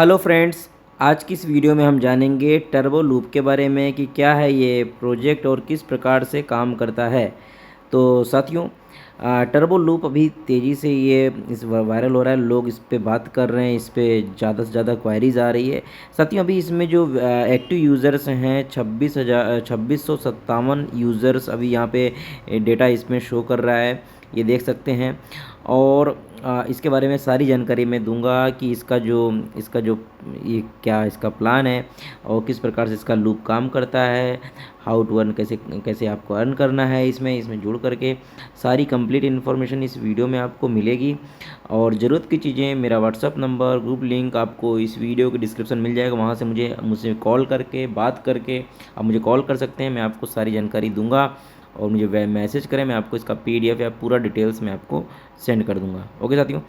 Hello friends, आज की इस वीडियो में हम जानेंगे टर्बो लूप के बारे में कि क्या है ये प्रोजेक्ट और किस प्रकार से काम करता है। तो साथियों, टर्बो लूप अभी तेज़ी से ये इस वायरल हो रहा है, लोग इस पे बात कर रहे हैं, इस पे ज़्यादा से ज़्यादा क्वायरीज आ रही है। साथियों, अभी इसमें जो एक्टिव यूज़र्स हैं 26,657 यूज़र्स अभी यहाँ पे डेटा इसमें शो कर रहा है, ये देख सकते हैं। और इसके बारे में सारी जानकारी मैं दूंगा कि इसका जो ये क्या इसका प्लान है और किस प्रकार से इसका लूप काम करता है, हाउ टू अर्न, कैसे कैसे आपको अर्न करना है इसमें जुड़ करके सारी कंप्लीट इन्फॉर्मेशन इस वीडियो में आपको मिलेगी। और ज़रूरत की चीज़ें, मेरा व्हाट्सअप नंबर, ग्रुप लिंक आपको इस वीडियो के डिस्क्रिप्शन मिल जाएगा, वहाँ से मुझसे कॉल करके बात करके आप मुझे कॉल कर सकते हैं, मैं आपको सारी जानकारी दूंगा। और मुझे मैसेज करें, मैं आपको इसका PDF या पूरा डिटेल्स मैं आपको सेंड कर दूंगा। ओके साथियों,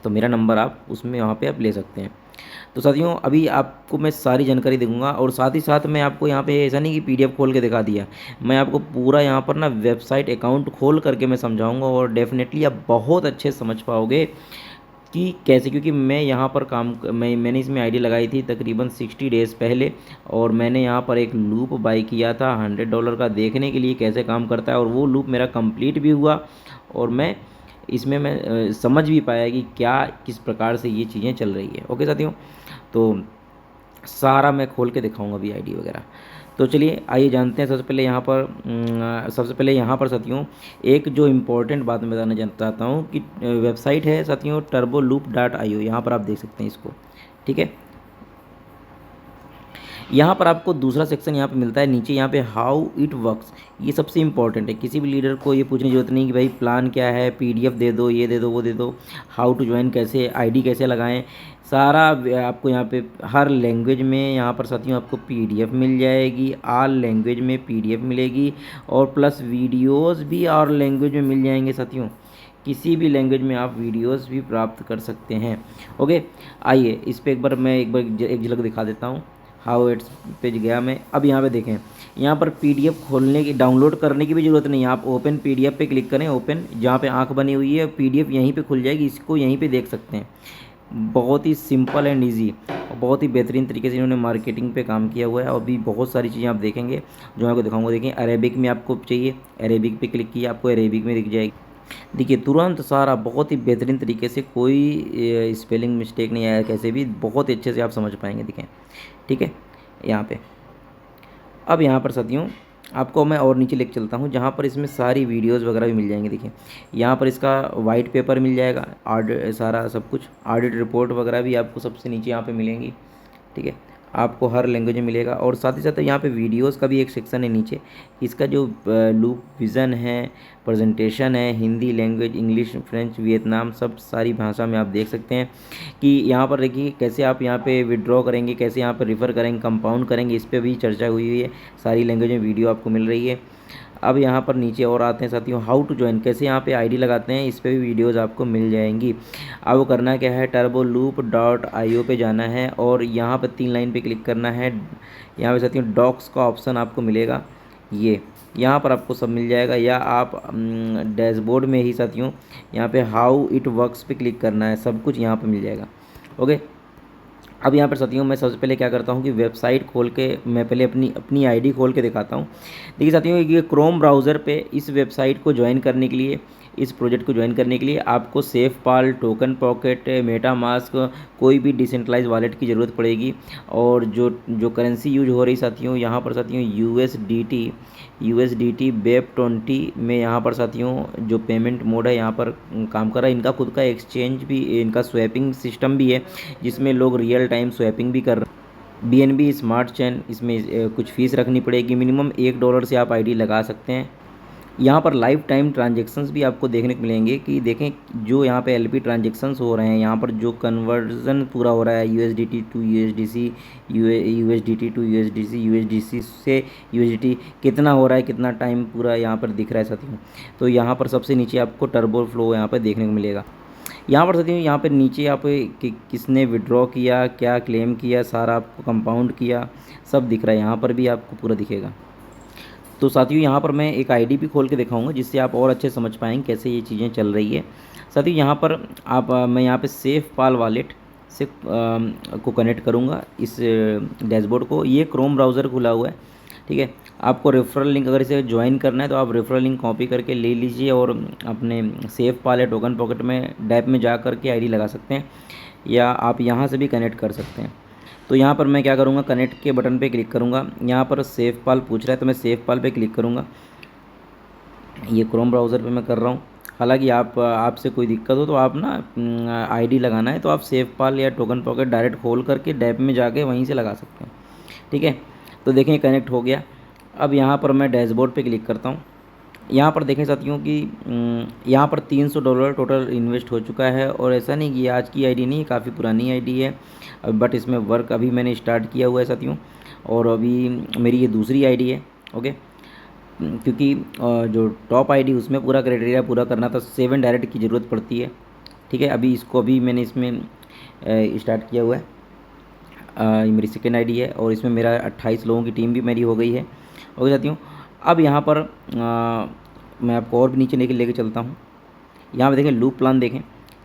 तो मेरा नंबर आप उसमें वहाँ पे आप ले सकते हैं। तो साथियों, अभी आपको मैं सारी जानकारी दूंगा और साथ ही साथ मैं आपको यहाँ पे ऐसा नहीं कि PDF खोल के दिखा दिया, मैं आपको पूरा यहाँ पर ना वेबसाइट अकाउंट खोल करके मैं समझाऊंगा और डेफिनेटली आप बहुत अच्छे समझ पाओगे कि कैसे, क्योंकि मैं यहाँ पर मैंने इसमें आईडी लगाई थी तकरीबन 60 डेज़ पहले और मैंने यहाँ पर एक लूप बाई किया था $100 का, देखने के लिए कैसे काम करता है, और वो लूप मेरा कंप्लीट भी हुआ और मैं समझ भी पाया कि क्या किस प्रकार से ये चीज़ें चल रही है। ओके साथियों, तो सारा मैं खोल के दिखाऊंगा अभी आईडी वगैरह। तो चलिए आइए जानते हैं। सबसे पहले यहाँ पर साथियों एक जो इम्पोर्टेंट बात मैं बताना चाहता हूँ कि वेबसाइट है साथियों turboloop.io, यहाँ पर आप देख सकते हैं इसको। ठीक है, यहाँ पर आपको दूसरा सेक्शन यहाँ पे मिलता है नीचे, यहाँ पे हाउ इट वर्क्स, ये सबसे इंपॉर्टेंट है। किसी भी लीडर को ये पूछने की जरूरत नहीं कि भाई प्लान क्या है, PDF दे दो, ये दे दो, वो दे दो, हाउ टू ज्वाइन, कैसे आईडी कैसे लगाएं, सारा आपको यहाँ पे हर लैंग्वेज में यहाँ पर साथियों आपको PDF मिल जाएगी, ऑल लैंग्वेज में PDF मिलेगी और प्लस वीडियोज़ भी और लैंग्वेज में मिल जाएंगे साथियों, किसी भी लैंग्वेज में आप वीडियोस भी प्राप्त कर सकते हैं। ओके, आइए इस पर एक झलक दिखा देता हूँ। हाउ इट्स पेज गया मैं, अब यहाँ पे देखें, यहाँ पर PDF खोलने की, डाउनलोड करने की भी ज़रूरत नहीं है, आप ओपन PDF पे क्लिक करें, ओपन जहाँ पे आंख बनी हुई है PDF यहीं पे खुल जाएगी, इसको यहीं पे देख सकते हैं। बहुत ही सिंपल एंड ईजी और बहुत ही बेहतरीन तरीके से इन्होंने मार्केटिंग पे काम किया हुआ है। और भी बहुत सारी चीज़ें आप देखेंगे जो मैं आपको दिखाऊंगा। देखें, अरेबिक में आपको चाहिए, अरेबिक पे क्लिक किया, आपको अरेबिक में दिख जाएगी। देखिए तुरंत सारा बहुत ही बेहतरीन तरीके से, कोई स्पेलिंग मिस्टेक नहीं आया, कैसे भी बहुत ही अच्छे से आप समझ पाएंगे। देखें, ठीक है, यहाँ पे अब यहाँ पर साथियों आपको मैं और नीचे लेके चलता हूँ, जहाँ पर इसमें सारी वीडियोस वगैरह भी मिल जाएंगे। देखिए यहाँ पर इसका वाइट पेपर मिल जाएगा, सारा सब कुछ, ऑडिट रिपोर्ट वगैरह भी आपको सबसे नीचे यहाँ पे मिलेंगी। ठीक है, आपको हर लैंग्वेज में मिलेगा और साथ ही साथ यहाँ पे वीडियोस का भी एक सेक्शन है नीचे। इसका जो लूप विज़न है, प्रेजेंटेशन है, Hindi language, English, French, Vietnam, सब सारी भाषा में आप देख सकते हैं कि यहाँ पर देखिए कैसे आप यहाँ पे विड्रॉ करेंगे, कैसे यहाँ पर रिफ़र करेंगे, कंपाउंड करेंगे, इस पर भी चर्चा हुई है। सारी लैंग्वेज में वीडियो आपको मिल रही है। अब यहाँ पर नीचे और आते हैं साथियों, हाउ टू ज्वाइन, कैसे यहाँ पे आईडी लगाते हैं, इस पे भी वीडियोस आपको मिल जाएंगी। अब करना क्या है, turboloop.io पे जाना है और यहाँ पर 3 लाइन पे क्लिक करना है। यहाँ पे साथियों डॉक्स का ऑप्शन आपको मिलेगा, ये यहाँ पर आपको सब मिल जाएगा, या आप डैशबोर्ड में ही साथियों यहाँ पे हाउ इट वर्क्स पे क्लिक करना है, सब कुछ यहाँ पर मिल जाएगा। ओके, अब यहाँ पर साथियों मैं सबसे पहले क्या करता हूँ कि वेबसाइट खोल के मैं पहले अपनी आईडी खोल के दिखाता हूँ। देखिए साथियों, ये क्रोम ब्राउज़र पे इस वेबसाइट को ज्वाइन करने के लिए, इस प्रोजेक्ट को ज्वाइन करने के लिए आपको सेफपाल, टोकन पॉकेट, मेटामास्क, कोई भी डिसेंट्रलाइज वॉलेट की ज़रूरत पड़ेगी। और जो करेंसी यूज हो रही साथियों, यहाँ पर साथियों USDT BEP20 में यहाँ पर साथियों जो पेमेंट मोड है यहाँ पर काम कर रहा है। इनका खुद का एक्सचेंज भी, इनका स्वैपिंग सिस्टम भी है जिसमें लोग रियल टाइम स्वैपिंग भी कर रहे हैं। BNB स्मार्ट चेन, इसमें कुछ फ़ीस रखनी पड़ेगी, मिनिमम $1 से आप आईडी लगा सकते हैं। यहाँ पर लाइफ टाइम ट्रांजेक्शन्स भी आपको देखने को मिलेंगे कि देखें जो यहाँ पे LP ट्रांजेक्शन्स हो रहे हैं, यहाँ पर जो कन्वर्जन पूरा हो रहा है USDT to USDC, USDT to USDC, USDC से USDT कितना हो रहा है, कितना टाइम पूरा यहाँ पर दिख रहा है साथियों। तो यहाँ पर सबसे नीचे आपको टर्बो फ्लो यहाँ पर देखने को मिलेगा। यहाँ पर साथियों यहाँ पर नीचे आप किसने विड्रॉ किया, क्या क्लेम किया, सारा आपको कंपाउंड किया, सब दिख रहा है, यहाँ पर भी आपको पूरा दिखेगा। तो साथियों यहाँ पर मैं एक आईडी भी खोल के दिखाऊंगा जिससे आप और अच्छे समझ पाएंगे कैसे ये चीज़ें चल रही है। साथियों यहाँ पर मैं यहाँ पे सेफ पाल वॉलेट, से को कनेक्ट करूँगा इस डैशबोर्ड को। ये क्रोम ब्राउज़र खुला हुआ है, ठीक है। आपको रेफरल लिंक अगर इसे ज्वाइन करना है तो आप रेफरल लिंक कॉपी करके ले लीजिए और अपने सेफ पाल या टोकन पॉकेट में डैप में जा कर के आईडी लगा सकते हैं, या आप यहाँ से भी कनेक्ट कर सकते हैं। तो यहाँ पर मैं क्या करूँगा, कनेक्ट के बटन पे क्लिक करूँगा। यहाँ पर सेफ पाल पूछ रहा है तो मैं सेफ पाल पे क्लिक करूँगा। ये क्रोम ब्राउज़र पे मैं कर रहा हूँ। हालांकि आपसे कोई दिक्कत हो तो आप ना आईडी लगाना है तो आप सेफ पाल या टोकन पॉकेट डायरेक्ट खोल करके डैप में जाके वहीं से लगा सकते हैं, ठीक है। तो देखें कनेक्ट हो गया। अब यहाँ पर मैं डैशबोर्ड पे क्लिक करता हूँ। यहाँ पर देखें साथियों कि यहाँ पर $300 टोटल इन्वेस्ट हो चुका है। और ऐसा नहीं कि आज की आईडी नहीं, काफ़ी पुरानी आईडी है, बट इसमें वर्क अभी मैंने स्टार्ट किया हुआ है साथियों। और अभी मेरी ये दूसरी आईडी है, ओके। क्योंकि जो टॉप आईडी उसमें पूरा क्राइटेरिया पूरा करना था, 7 डायरेक्ट की ज़रूरत पड़ती है, ठीक है। अभी मैंने इसमें स्टार्ट किया हुआ है। ये मेरी सेकेंड आईडी है और इसमें मेरा 28 लोगों की टीम भी मेरी हो गई है, ओके साथियों। अब यहाँ पर मैं आपको और भी नीचे लेके चलता हूँ। यहाँ पर देखें लूप प्लान देखें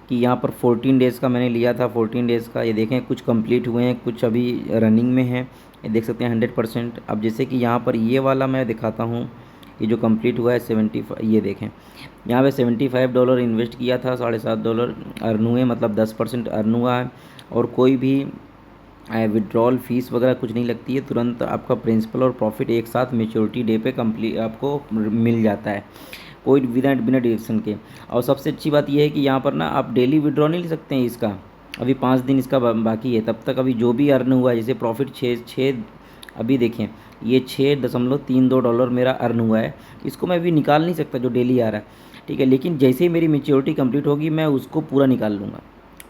कि यहाँ पर 14 डेज़ का मैंने लिया था, 14 डेज़ का। ये देखें कुछ कंप्लीट हुए हैं, कुछ अभी रनिंग में हैं, ये देख सकते हैं 100%। अब जैसे कि यहाँ पर ये वाला मैं दिखाता हूँ, ये जो कंप्लीट हुआ है 75, ये देखें यहाँ पे $75 इन्वेस्ट किया था, $7.5 अर्न हुए, मतलब 10% अर्न हुआ है। और कोई भी विड्रॉल फीस वगैरह कुछ नहीं लगती है, तुरंत आपका प्रिंसिपल और प्रॉफिट एक साथ मैच्योरिटी डे पे कंप्लीट आपको मिल जाता है, कोई बिना डिडक्शन के। और सबसे अच्छी बात यह है कि यहाँ पर ना आप डेली विड्रॉ नहीं ले सकते हैं इसका, अभी 5 दिन इसका बाकी है, तब तक अभी जो भी अर्न हुआ है, जैसे प्रॉफिट छः अभी देखें ये $6.32 मेरा अर्न हुआ है, इसको मैं अभी निकाल नहीं सकता जो डेली आ रहा है, ठीक है। लेकिन जैसे ही मेरी मैच्योरिटी कंप्लीट होगी मैं उसको पूरा निकाल लूँगा,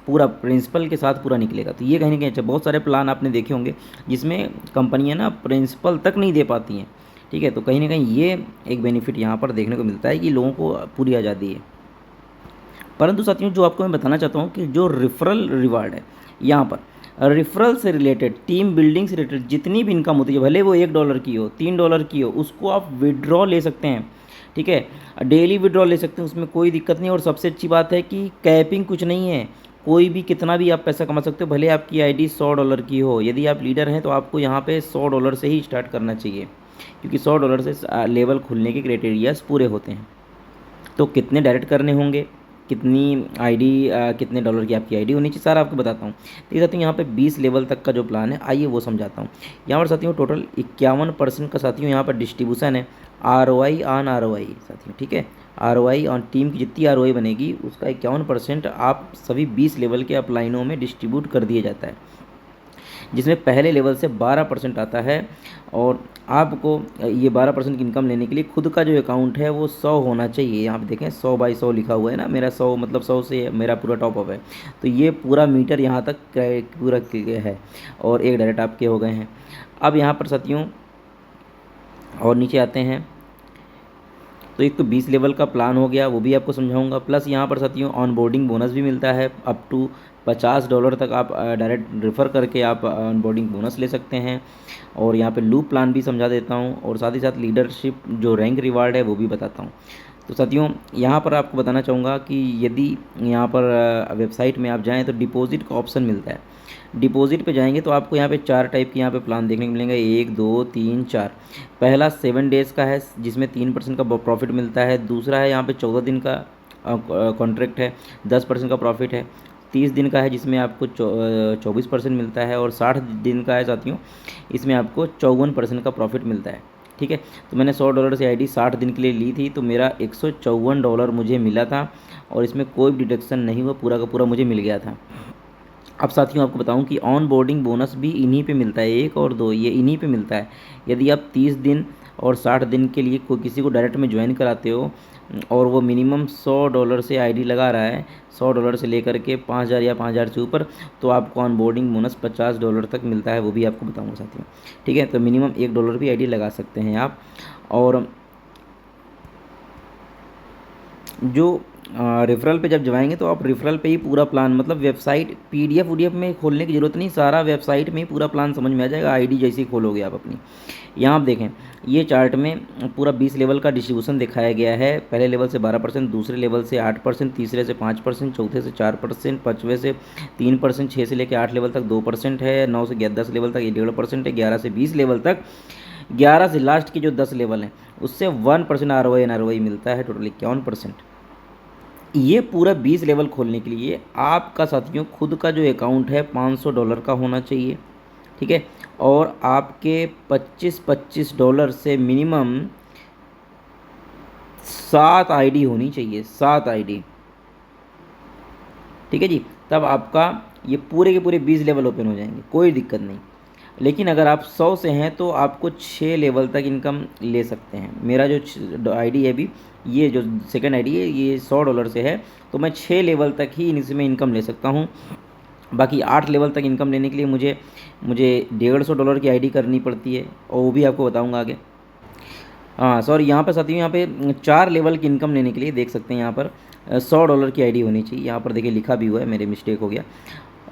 पूरा प्रिंसिपल के साथ पूरा निकलेगा। तो ये कहीं ना कहीं अच्छा, बहुत सारे प्लान आपने देखे होंगे जिसमें कंपनियां ना प्रिंसिपल तक नहीं दे पाती हैं, ठीक है। तो कहीं ना कहीं ये एक बेनिफिट यहाँ पर देखने को मिलता है कि लोगों को पूरी आज़ादी है। परंतु साथियों जो आपको मैं बताना चाहता हूँ कि जो रेफरल रिवार्ड है, यहाँ पर रेफरल से रिलेटेड, टीम बिल्डिंग से रिलेटेड जितनी भी इनकम होती है, भले वो $1 की हो, $3 की हो, उसको आप विड्रॉ ले सकते हैं, ठीक है। डेली विड्रॉ ले सकते हैं, उसमें कोई दिक्कत नहीं। और सबसे अच्छी बात है कि कैपिंग कुछ नहीं है, कोई भी कितना भी आप पैसा कमा सकते हो, भले आपकी आईडी $100 की हो। यदि आप लीडर हैं तो आपको यहाँ पे $100 से ही स्टार्ट करना चाहिए, क्योंकि $100 से लेवल खुलने के क्राइटेरियाज पूरे होते हैं। तो कितने डायरेक्ट करने होंगे, कितनी आईडी, कितने डॉलर की आपकी आईडी होनी चाहिए, सारा आपको बताता हूँ। तो साथियों यहाँ पे 20 लेवल तक का जो प्लान है, आइए वो समझाता हूँ। यहाँ पर साथियों टोटल 51% का साथियों यहाँ पर डिस्ट्रीब्यूशन है, ROI ऑन ROI साथियों, ठीक है। ROI ऑन टीम की जितनी ROI बनेगी उसका 51% आप सभी 20 लेवल के अपलाइनों में डिस्ट्रीब्यूट कर दिया जाता है, जिसमें पहले लेवल से 12% आता है। और आपको ये 12% की इनकम लेने के लिए खुद का जो अकाउंट है वो 100 होना चाहिए। यहाँ पे देखें 100/100 लिखा हुआ है ना, मेरा 100 मतलब 100 से मेरा पूरा टॉपअप है। तो ये पूरा मीटर यहाँ तक पूरा है और एक डायरेक्ट आपके हो गए हैं। अब यहाँ पर साथियों और नीचे आते हैं तो एक तो 20 लेवल का प्लान हो गया, वो भी आपको समझाऊंगा। प्लस यहाँ पर साथियों ऑन बोर्डिंग बोनस भी मिलता है, अप टू $50 तक आप डायरेक्ट रेफ़र करके आप ऑन बोर्डिंग बोनस ले सकते हैं। और यहाँ पे लूप प्लान भी समझा देता हूँ, और साथ ही साथ लीडरशिप जो रैंक रिवार्ड है वो भी बताता हूँ। तो साथियों यहाँ पर आपको बताना चाहूँगा कि यदि यहाँ पर वेबसाइट में आप जाएँ तो डिपॉजिट का ऑप्शन मिलता है। डिपॉजिट पे जाएंगे तो आपको यहाँ पे 4 टाइप के यहाँ पे प्लान देखने को मिलेंगे, 1 2 3 4। पहला 7 डेज़ का है जिसमें 3% का प्रॉफिट मिलता है। दूसरा है यहाँ पे 14 दिन का कॉन्ट्रैक्ट है, 10% का प्रॉफिट है। 30 दिन का है जिसमें आपको 24% मिलता है। और 60 दिन का है साथियों, इसमें आपको 54% का प्रॉफिट मिलता है, ठीक है। तो मैंने $100 से आईडी 60 दिन के लिए ली थी, तो मेरा $154 मुझे मिला था और इसमें कोई डिडक्शन नहीं हुआ, पूरा का पूरा मुझे मिल गया था। अब साथियों आपको बताऊं कि ऑन बोर्डिंग बोनस भी इन्हीं पे मिलता है, 1 और 2 ये इन्हीं पे मिलता है। यदि आप 30 दिन और 60 दिन के लिए कोई किसी को डायरेक्ट में ज्वाइन कराते हो और वो मिनिमम $100 से आईडी लगा रहा है, $100 से लेकर के 5000 या 5000 से ऊपर, तो आपको ऑन बोर्डिंग बोनस $50 तक मिलता है, वो भी आपको बताऊँगा साथियों, ठीक है। तो मिनिमम $1 भी आईडी लगा सकते हैं आप। और जो रेफरल पे जब जाएंगे तो आप रेफरल पे ही पूरा प्लान, मतलब वेबसाइट पीडीएफ में खोलने की ज़रूरत नहीं, सारा वेबसाइट में ही पूरा प्लान समझ में आ जाएगा, आईडी जैसे ही खोलोगे आप अपनी। यहाँ आप देखें, ये चार्ट में पूरा 20 लेवल का डिस्ट्रीब्यूशन दिखाया गया है। पहले लेवल से 12%, दूसरे लेवल से 8%, तीसरे से 5%, चौथे से 4%, पाँचवें से 3%, 6 से लेकर 8 लेवल तक 2% है, 9 से 10 लेवल तक ये 1.5% है, 11 से 20 लेवल तक, 11 से लास्ट के जो 10 लेवल हैं उससे 1% ROI NROI मिलता है, टोटल 51%। ये पूरा 20 लेवल खोलने के लिए आपका साथियों खुद का जो अकाउंट है $500 का होना चाहिए, ठीक है। और आपके $25 से मिनिमम 7 आईडी होनी चाहिए, 7 आईडी, ठीक है जी। तब आपका ये पूरे के पूरे 20 लेवल ओपन हो जाएंगे, कोई दिक्कत नहीं। लेकिन अगर आप 100 से हैं तो आपको 6 लेवल तक इनकम ले सकते हैं। मेरा जो आईडी है अभी, ये जो सेकंड आईडी है, ये $100 से है, तो मैं 6 लेवल तक ही इसमें इनकम ले सकता हूँ। बाकी 8 लेवल तक इनकम लेने के लिए मुझे मुझे $150 की आईडी करनी पड़ती है, और वो भी आपको बताऊँगा आगे। हाँ सॉरी, यहाँ पर साथियों, यहाँ पे 4 लेवल की इनकम लेने के लिए देख सकते हैं यहाँ पर $100 की आईडी होनी चाहिए। यहाँ पर देखिए लिखा भी हुआ है, मेरे मिस्टेक हो गया।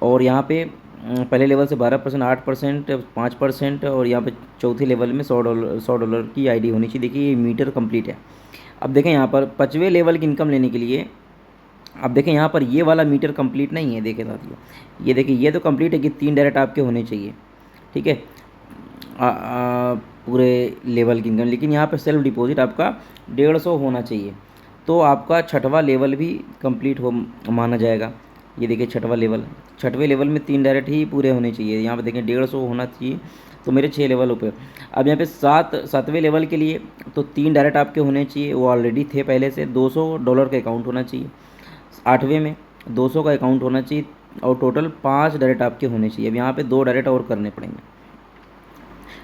और यहाँ पे पहले लेवल से 12%, 8%, 5%, और यहाँ पे चौथे लेवल में $100 की आईडी होनी चाहिए। देखिए ये मीटर कंप्लीट है। अब देखें यहाँ पर 5वें लेवल की इनकम लेने के लिए, अब देखें यहाँ पर ये वाला मीटर कंप्लीट नहीं है। देखें साथियों, ये देखिए ये तो कंप्लीट है कि 3 डायरेक्ट आपके होने चाहिए, ठीक है, पूरे लेवल की इनकम। लेकिन यहाँ पर सेल्फ डिपॉजिट आपका 150 होना चाहिए, तो आपका 6वां लेवल भी कंप्लीट हो माना जाएगा। ये देखिए 6वां लेवल, 6वें लेवल में 3 डायरेक्ट ही पूरे होने चाहिए। यहाँ पे देखें 150 होना चाहिए, तो मेरे 6 लेवल ऊपर। अब यहाँ पे 7वें लेवल के लिए तो 3 डायरेक्ट आपके होने चाहिए, वो ऑलरेडी थे पहले से। $200 का अकाउंट होना चाहिए। 8वें में 200 का अकाउंट होना चाहिए, और टोटल 5 डायरेक्ट आपके होने चाहिए। अब यहाँ पे 2 डायरेक्ट और करने पड़ेंगे,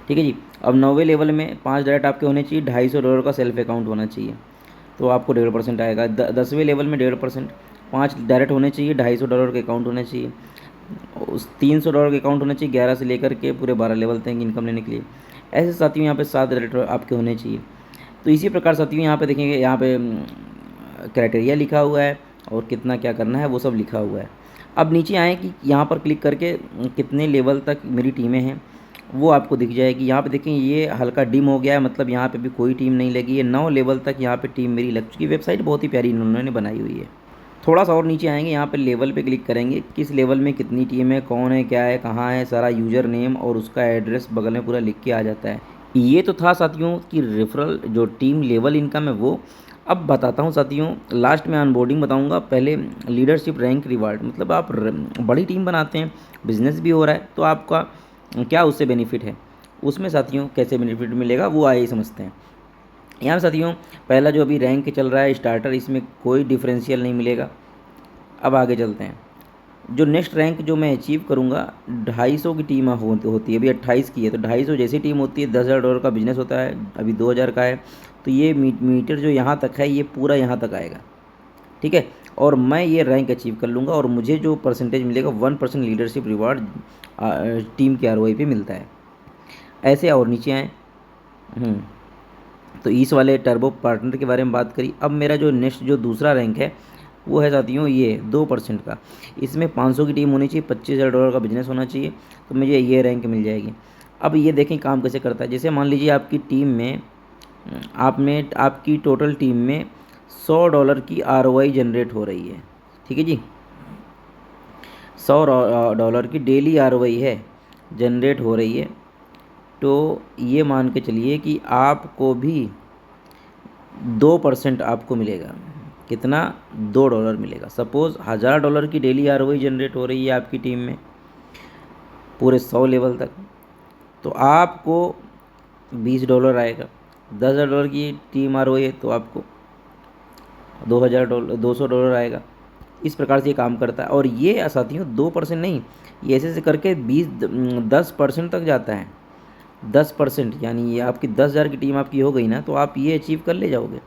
ठीक है जी। अब 9वें लेवल में 5 डायरेक्ट आपके होने चाहिए, $250 का सेल्फ अकाउंट होना चाहिए, तो आपको 1.5% आएगा। 10वें लेवल में 1.5%, 5 डायरेक्ट होने चाहिए, $250 का अकाउंट होना चाहिए, उस $300 का अकाउंट होना चाहिए 11 से लेकर के पूरे 12 लेवल तक इनकम लेने के लिए। ऐसे साथियों यहाँ पे 7 डायरेक्ट आपके होने चाहिए। तो इसी प्रकार साथियों यहाँ पे देखेंगे, यहाँ पे क्राइटेरिया लिखा हुआ है और कितना क्या करना है वो सब लिखा हुआ है। अब नीचे आए कि यहाँ पर क्लिक करके कितने लेवल तक मेरी टीमें हैं वो आपको दिख जाएगी। यहाँ पे देखें ये हल्का डिम हो गया है, मतलब यहाँ पे भी कोई टीम नहीं लगी है। 9 लेवल तक यहाँ पे टीम मेरी लग चुकी है। वेबसाइट बहुत ही प्यारी इन्होंने बनाई हुई है। थोड़ा सा और नीचे आएंगे, यहाँ पे लेवल पे क्लिक करेंगे, किस लेवल में कितनी टीम है, कौन है, क्या है, कहाँ है, सारा यूज़र नेम और उसका एड्रेस बगल में पूरा लिख के आ जाता है। ये तो था साथियों कि रेफरल जो टीम लेवल इनकम है वो। अब बताता हूँ साथियों, लास्ट में ऑनबोर्डिंग बताऊँगा। पहले लीडरशिप रैंक रिवार्ड, मतलब आप बड़ी टीम बनाते हैं, बिजनेस भी हो रहा है, तो आपका क्या उससे बेनिफिट है, उसमें साथियों कैसे बेनिफिट मिलेगा वो आइए समझते हैं। यहाँ साथियों पहला जो अभी रैंक चल रहा है स्टार्टर, इसमें कोई डिफरेंशियल नहीं मिलेगा। अब आगे चलते हैं। जो नेक्स्ट रैंक जो मैं अचीव करूँगा, 250 की टीम होती है, अभी 28 की है, तो 250 जैसी टीम होती है, $10,000 का बिजनेस होता है, अभी 2000 का है, तो ये मीटर जो यहाँ तक है ये पूरा यहाँ तक आएगा, ठीक है। और मैं ये रैंक अचीव कर लूँगा और मुझे जो परसेंटेज मिलेगा 1% लीडरशिप रिवार्ड टीम के ROI पे मिलता है। ऐसे और नीचे आए, तो इस वाले टर्बो पार्टनर के बारे में बात करी। अब मेरा जो नेक्स्ट जो दूसरा रैंक है वो है साथियों ये 2% का। इसमें 500 की टीम होनी चाहिए, $25,000 का बिजनेस होना चाहिए, तो मुझे ये रैंक मिल जाएगी। अब ये देखें काम कैसे करता है। जैसे मान लीजिए आपकी टीम में आपकी टोटल टीम में $100 की ROI जनरेट हो रही है, ठीक है जी। $100 की डेली ROI है, जनरेट हो रही है, तो ये मान के चलिए कि आपको भी 2% आपको मिलेगा। कितना? $2 मिलेगा। सपोज़ $1000 की डेली ROI जनरेट हो रही है आपकी टीम में पूरे 100 लेवल तक, तो आपको $20 आएगा। $10,000 की टीम ROI है तो आपको $200 आएगा। इस प्रकार से ये काम करता है। और ये साथियों 2% नहीं, ये ऐसे ऐसे करके 10% तक जाता है। 10%, यानी ये आपकी 10,000 की टीम आपकी हो गई ना, तो आप ये अचीव कर ले जाओगे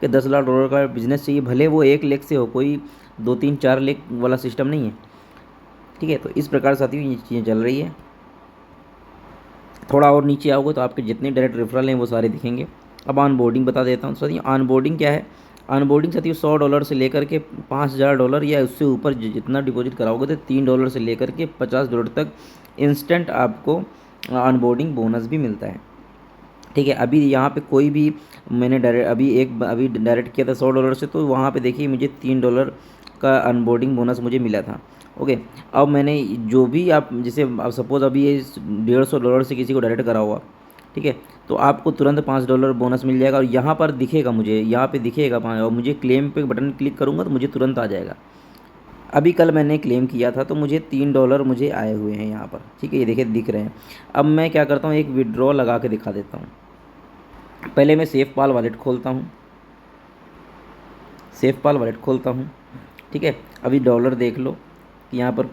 कि $10,00,000 का बिजनेस चाहिए, भले वो 1 लाख से हो, कोई 2, 3, 4 लाख वाला सिस्टम नहीं है, ठीक है। तो इस प्रकार साथियों ये चीज़ें चल रही है। थोड़ा और नीचे आओगे तो आपके जितने डायरेक्ट रेफरल हैं वो सारे दिखेंगे। अब ऑनबोर्डिंग बता देता हूँ साथियों। ऑनबोर्डिंग क्या है? अनबोर्डिंग साथियों $100 से लेकर के $5000 या उससे ऊपर जितना डिपॉजिट कराओगे तो $3 से लेकर के $50 तक इंस्टेंट आपको अनबोर्डिंग बोनस भी मिलता है। ठीक है, अभी यहाँ पे कोई भी मैंने अभी डायरेक्ट किया था $100 से, तो वहाँ पे देखिए मुझे $3 का अनबोर्डिंग बोनस मुझे मिला था। ओके, अब मैंने जो भी आप जैसे अब सपोज़ अभी ये $150 से किसी को डायरेक्ट करा हुआ, ठीक है, तो आपको तुरंत $5 बोनस मिल जाएगा और यहाँ पर दिखेगा, मुझे यहाँ पे दिखेगा और मुझे क्लेम पे बटन क्लिक करूँगा तो मुझे तुरंत आ जाएगा। अभी कल मैंने क्लेम किया था तो मुझे $3 मुझे आए हुए हैं यहाँ पर। ठीक है, ये देखिए दिख रहे हैं। अब मैं क्या करता हूँ, एक विड्रॉ लगा के दिखा देता हूँ। पहले मैं सेफपाल वॉलेट खोलता हूँ, सेफपाल वॉलेट खोलता हूँ। ठीक है, अभी डॉलर देख लो कि यहाँ पर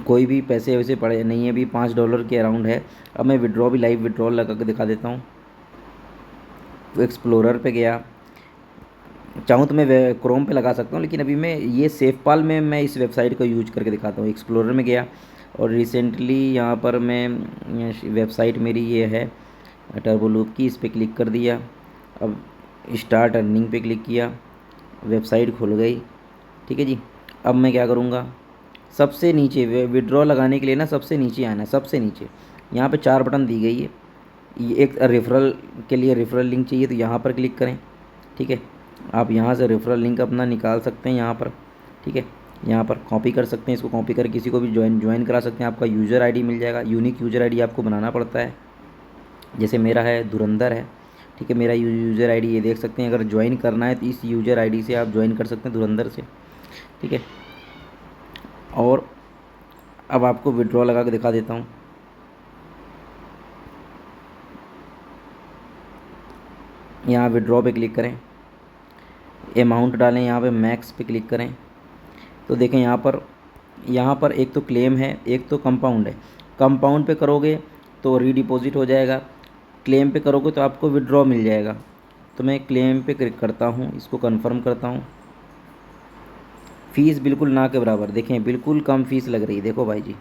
कोई भी पैसे वैसे पड़े नहीं है, अभी $5 के अराउंड है। अब मैं विड्रॉ भी लाइव विड्रॉल लगा के दिखा देता हूँ। एक्सप्लोरर पे गया, चाहूँ तो मैं क्रोम पे लगा सकता हूँ, लेकिन अभी मैं ये सेफपाल में मैं इस वेबसाइट को यूज करके दिखाता हूँ। एक्सप्लोरर में गया और रिसेंटली यहाँ पर मैं वेबसाइट मेरी ये है टर्बोलूप की, इस पर क्लिक कर दिया। अब स्टार्ट अर्निंग पे क्लिक किया, वेबसाइट खुल गई। ठीक है जी, अब मैं क्या करूँगा, सबसे नीचे विड्रॉ लगाने के लिए ना सबसे नीचे आना है, सबसे नीचे यहाँ पे 4 बटन दी गई है। ये एक रेफरल के लिए रेफरल लिंक चाहिए तो यहाँ पर क्लिक करें। ठीक है, आप यहाँ से रेफरल लिंक अपना निकाल सकते हैं यहाँ पर। ठीक है, यहाँ पर कॉपी कर सकते हैं, इसको कॉपी कर किसी को भी ज्वाइन करा सकते हैं। आपका यूज़र आईडी मिल जाएगा, यूनिक यूज़र आईडी आपको बनाना पड़ता है। जैसे मेरा है धुरंधर है। ठीक है, मेरा यूज़र आईडी ये देख सकते हैं। अगर ज्वाइन करना है तो इस यूज़र आईडी से आप ज्वाइन कर सकते हैं, धुरंधर से। ठीक है, और अब आपको विड्रॉ लगा के दिखा देता हूँ। यहाँ विड्रॉ पे क्लिक करें, अमाउंट डालें, यहाँ पे मैक्स पे क्लिक करें तो देखें यहाँ पर एक तो क्लेम है, एक तो कंपाउंड है। कंपाउंड पे करोगे तो रीडिपॉजिट हो जाएगा, क्लेम पे करोगे तो आपको विड्रॉ मिल जाएगा। तो मैं क्लेम पे क्लिक करता हूँ, इसको कंफर्म करता हूँ। फ़ीस बिल्कुल ना के बराबर, देखें बिल्कुल कम फीस लग रही है, देखो भाई जी,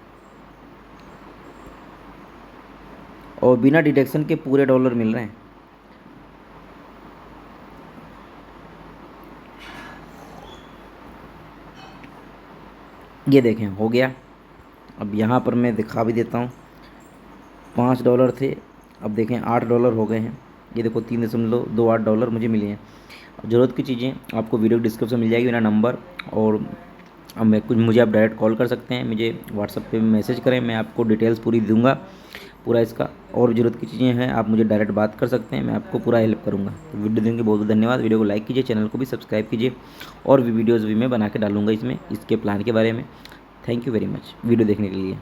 और बिना डिडक्शन के पूरे डॉलर मिल रहे हैं। ये देखें हो गया। अब यहाँ पर मैं दिखा भी देता हूँ, $5 थे, अब देखें $8 हो गए हैं। ये देखो $3.28 मुझे मिले हैं। ज़रूरत की चीज़ें आपको वीडियो डिस्क्रिप्शन मिल जाएगी, मेरा नंबर, और अब मैं कुछ मुझे आप डायरेक्ट कॉल कर सकते हैं, मुझे व्हाट्सएप पे मैसेज करें, मैं आपको डिटेल्स पूरी दूंगा पूरा इसका। और ज़रूरत की चीज़ें हैं आप मुझे डायरेक्ट बात कर सकते हैं, मैं आपको पूरा हेल्प करूँगा। तो वीडियो देने के बहुत बहुत धन्यवाद। वीडियो को लाइक कीजिए, चैनल को भी सब्सक्राइब कीजिए, और भी वीडियोज़ भी मैं बना के डालूँगा इसमें, इसके प्लान के बारे में। Thank you very much video देखने के लिए।